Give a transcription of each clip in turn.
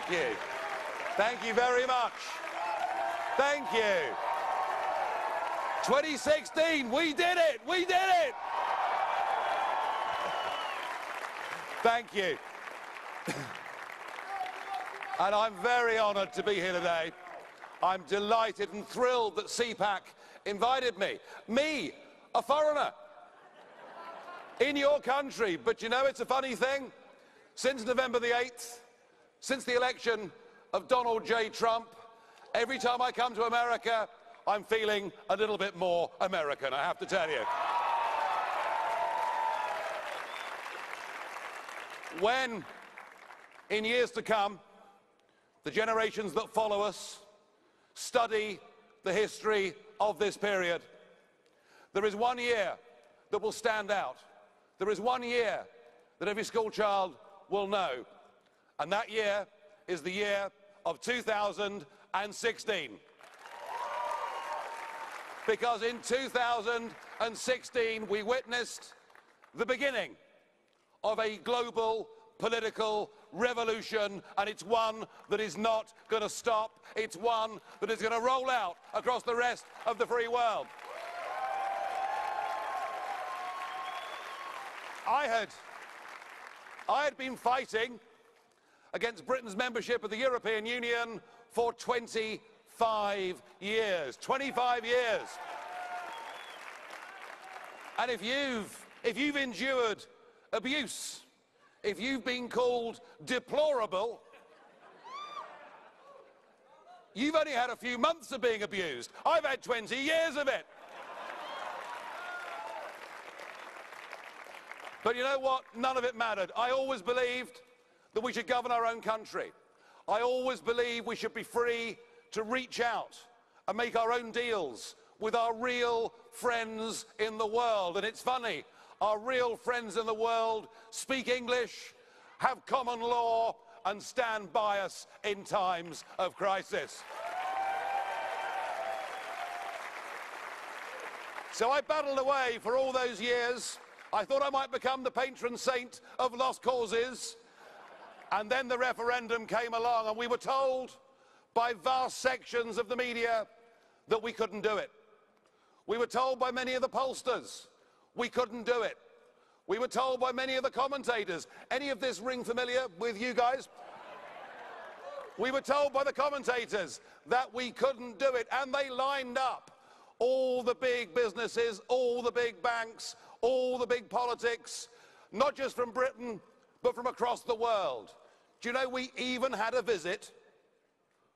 you. Thank you very much. Thank you. 2016, we did it! We did it! Thank you. And I'm very honoured to be here today. I'm delighted and thrilled that Cpac invited me. Me, a foreigner, in your country. But you know, it's a funny thing. Since November the 8th, since the election of Donald J. Trump, every time I come to America, I'm feeling a little bit more American, I have to tell you. When, in years to come, the generations that follow us study the history of this period, there is one year that will stand out. There is one year that every school child will know, and that year is the year of 2016. Because in 2016 we witnessed the beginning of a global political revolution, and it's one that is not going to stop. It's one that is going to roll out across the rest of the free world. I had been fighting against Britain's membership of the European Union for 25 years. 25 years. And if you've endured abuse, if you've been called deplorable, you've only had a few months of being abused. I've had 20 years of it. But you know what? None of it mattered. I always believed that we should govern our own country. I always believed we should be free to reach out and make our own deals with our real friends in the world. And it's funny, our real friends in the world speak English, have common law, and stand by us in times of crisis. So I battled away for all those years. I thought I might become the patron saint of lost causes. And then the referendum came along, and we were told by vast sections of the media that we couldn't do it. We were told by many of the pollsters we couldn't do it. We were told by many of the commentators. Any of this ring familiar with you guys? We were told by the commentators that we couldn't do it, and they lined up all the big businesses, all the big banks, all the big politics, not just from Britain, but from across the world. Do you know we even had a visit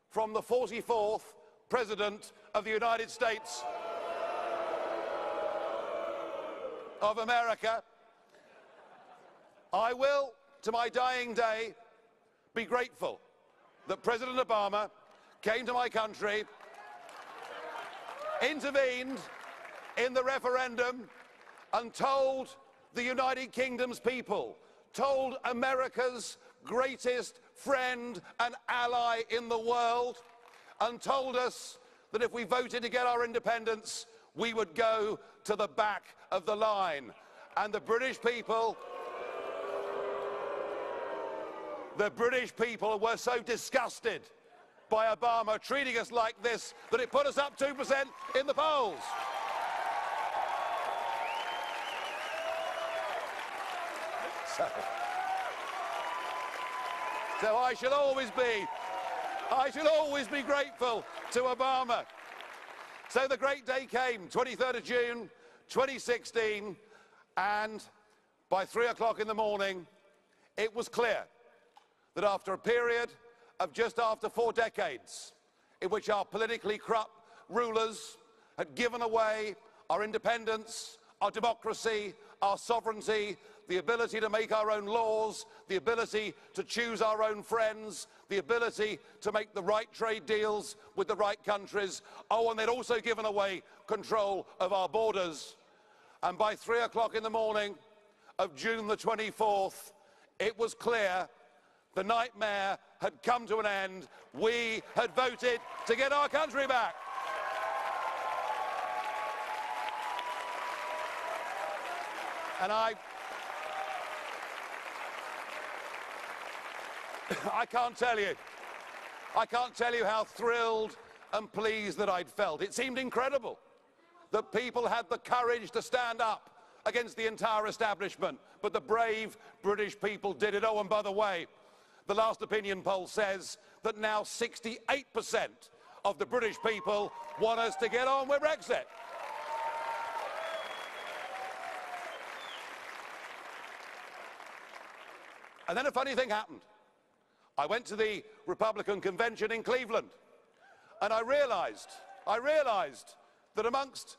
from the 44th President of the United States of America? I will, to my dying day, be grateful that President Obama came to my country, intervened in the referendum, and told the United Kingdom's people, told America's greatest friend and ally in the world, and told us that if we voted to get our independence, we would go to the back of the line. And the British people were so disgusted by Obama treating us like this that it put us up 2% in the polls. So I shall always be grateful to Obama. So the great day came, 23rd of June, 2016, and by 3 o'clock in the morning, it was clear that after a period of just after 4 decades in which our politically corrupt rulers had given away our independence, our democracy, our sovereignty, the ability to make our own laws, the ability to choose our own friends, the ability to make the right trade deals with the right countries. Oh, and they'd also given away control of our borders. And by 3 o'clock in the morning of June the 24th, it was clear the nightmare had come to an end. We had voted to get our country back. And I can't tell you I can't tell you how thrilled and pleased that I'd felt. It seemed incredible that people had the courage to stand up against the entire establishment, but the brave British people did it. Oh, and by the way, the last opinion poll says that now 68% of the British people want us to get on with Brexit. And then a funny thing happened. I went to the Republican convention in Cleveland, and I realized that amongst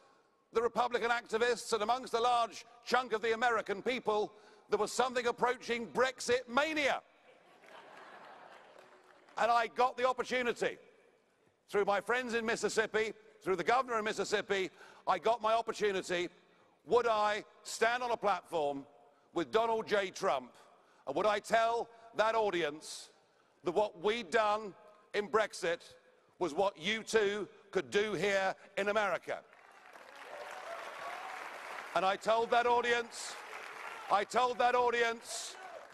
the Republican activists and amongst a large chunk of the American people, there was something approaching Brexit mania. And I got the opportunity, through my friends in Mississippi, through the governor in Mississippi, I got my opportunity. Would I stand on a platform with Donald J. Trump, and would I tell that audience that what we'd done in Brexit was what you too could do here in America? And I told that audience,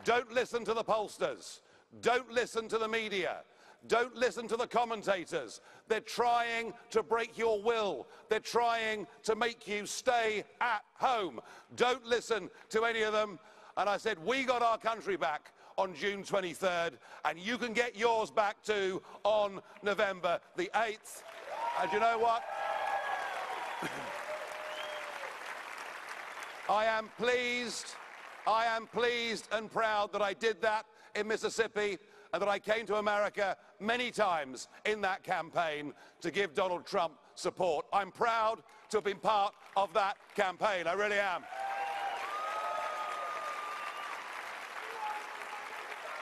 don't listen to the pollsters, don't listen to the media, don't listen to the commentators. They're trying to break your will. They're trying to make you stay at home. Don't listen to any of them. And I said, we got our country back on June 23rd, and you can get yours back too on November the 8th. And you know what? I am pleased and proud that I did that in Mississippi and that I came to America many times in that campaign to give Donald Trump support. I'm proud to have been part of that campaign. I really am.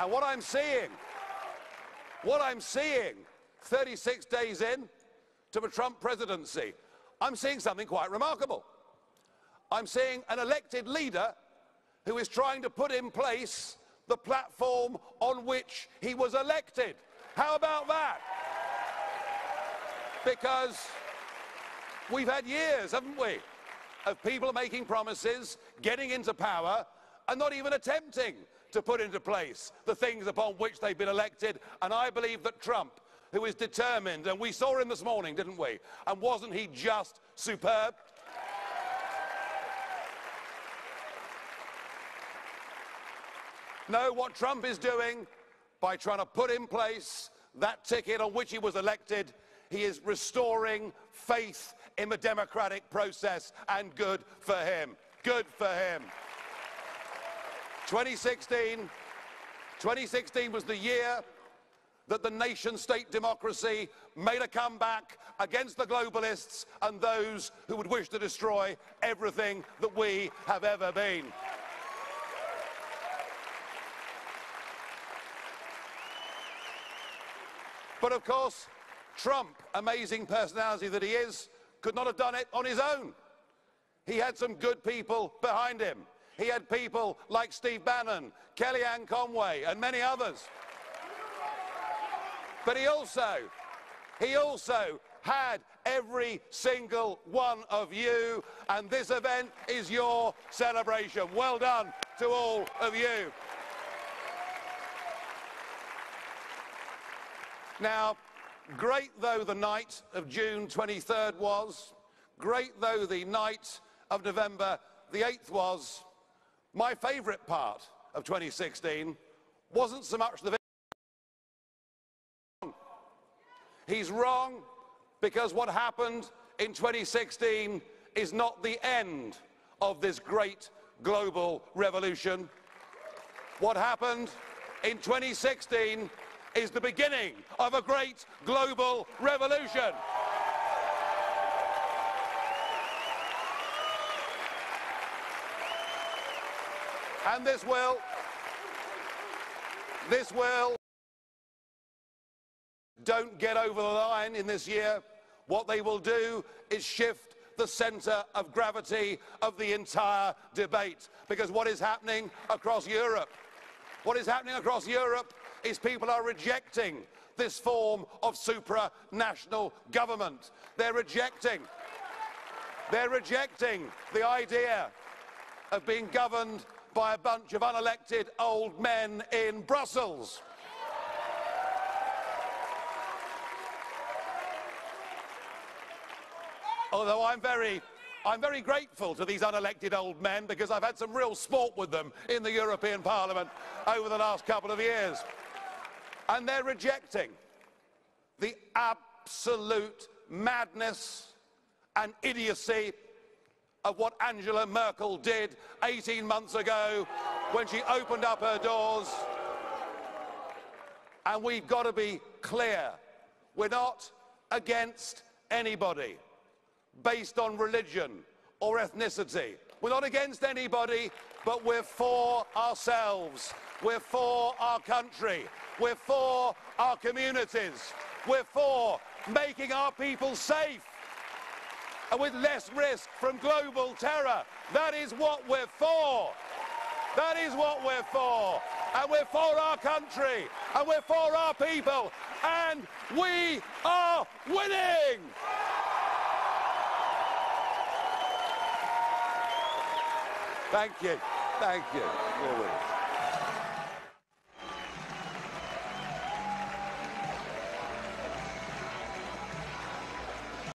And what I'm seeing 36 days in to the Trump presidency, I'm seeing something quite remarkable. I'm seeing an elected leader who is trying to put in place the platform on which he was elected. How about that? Because we've had years, haven't we, of people making promises, getting into power, and not even attempting to put into place the things upon which they've been elected. And I believe that Trump, who is determined, and we saw him this morning, didn't we? And wasn't he just superb? No, what Trump is doing by trying to put in place that ticket on which he was elected, he is restoring faith in the democratic process, and good for him. Good for him. 2016 was the year that the nation-state democracy made a comeback against the globalists and those who would wish to destroy everything that we have ever been. But of course, Trump, amazing personality that he is, could not have done it on his own. He had some good people behind him. He had people like Steve Bannon, Kellyanne Conway, and many others. But he also had every single one of you, and this event is your celebration. Well done to all of you. Now, great though the night of June 23rd was, great though the night of November the 8th was, my favourite part of 2016 wasn't so much the... He's wrong because what happened in 2016 is not the end of this great global revolution. What happened in 2016 is the beginning of a great global revolution. And this will don't get over the line in this year. What they will do is shift the centre of gravity of the entire debate. Because what is happening across Europe is people are rejecting this form of supranational government. They're rejecting the idea of being governed by a bunch of unelected old men in Brussels. Although I'm very grateful to these unelected old men because I've had some real sport with them in the European Parliament over the last couple of years. And they're rejecting the absolute madness and idiocy of what Angela Merkel did 18 months ago when she opened up her doors. And we've got to be clear. We're not against anybody based on religion or ethnicity. We're not against anybody, but we're for ourselves. We're for our country. We're for our communities. We're for making our people safe and with less risk from global terror. That is what we're for. That is what we're for. And we're for our country. And we're for our people. And we are winning! Thank you. Thank you. We're winning.